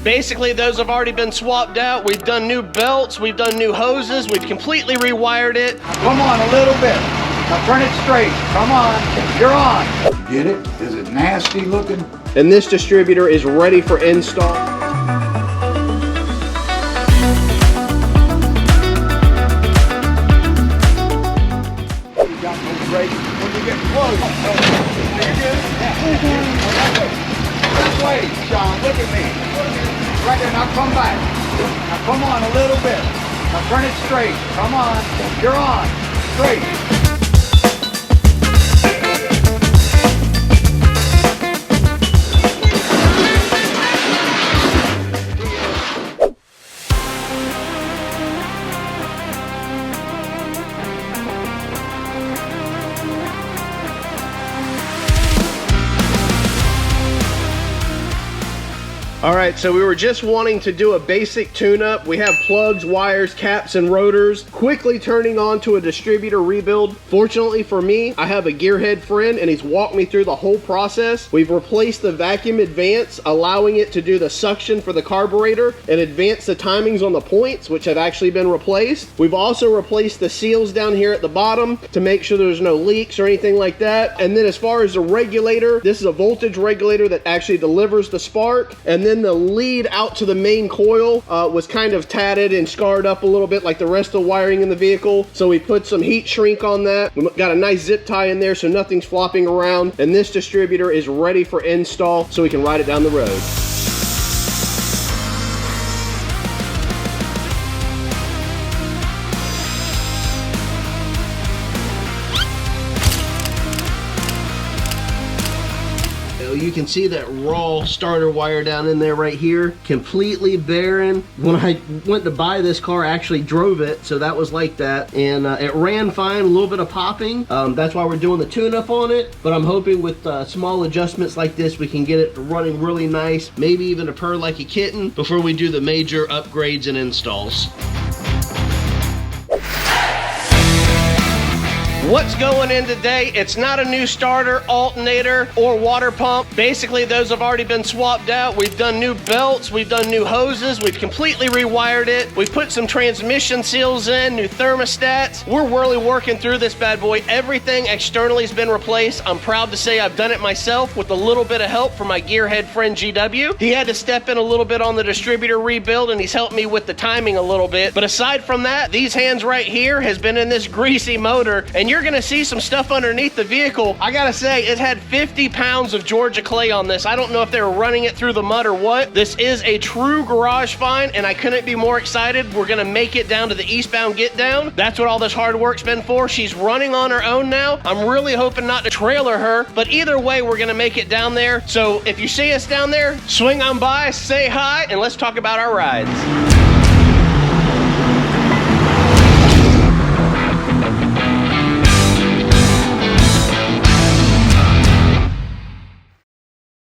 Basically, those have already been swapped out. We've done new belts, we've done new hoses, we've completely rewired it. Come on a little bit. Now turn it straight. Come on. You're on. Get it? Is it nasty looking? And this distributor is ready for install. When you get close. You're good? That way, Sean. Look at me. Right there. Now come back. Now come on a little bit. Now turn it straight. Come on. You're on. Straight. All right, so we were just wanting to do a basic tune-up. We have plugs, wires, caps, and rotors. Quickly turning on to a distributor rebuild. Fortunately for me, I have a gearhead friend and he's walked me through the whole process. We've replaced the vacuum advance, allowing it to do the suction for the carburetor and advance the timings on the points, which have actually been replaced. We've also replaced the seals down here at the bottom to make sure there's no leaks or anything like that. And then as far as the regulator, this is a voltage regulator that actually delivers the spark. And then the lead out to the main coil was kind of tatted and scarred up a little bit like the rest of the wiring in the vehicle. So we put some heat shrink on that. We got a nice zip tie in there so nothing's flopping around. And this distributor is ready for install so we can ride it down the road. You can see that raw starter wire down in there right here, completely barren. When I went to buy this car, I actually drove it, so that was like that. And it ran fine, a little bit of popping. That's why we're doing the tune-up on it. But I'm hoping with small adjustments like this, we can get it running really nice, maybe even to purr like a kitten before we do the major upgrades and installs. What's going in today? It's not a new starter, alternator, or water pump. Basically, those have already been swapped out. We've done new belts, we've done new hoses, we've completely rewired it. We've put some transmission seals in, new thermostats. We're really working through this bad boy. Everything externally has been replaced. I'm proud to say I've done it myself with a little bit of help from my gearhead friend GW. He had to step in a little bit on the distributor rebuild and he's helped me with the timing a little bit. But aside from that, these hands right here has been in this greasy motor, and you're gonna see some stuff underneath the vehicle. I gotta say, it had 50 pounds of Georgia clay on this. I don't know if they were running it through the mud or what. This is a true garage find, and I couldn't be more excited. We're gonna make it down to the eastbound get down. That's what all this hard work's been for. She's running on her own now. I'm really hoping not to trailer her, but either way, we're gonna make it down there. So if you see us down there, swing on by, say hi, and let's talk about our rides.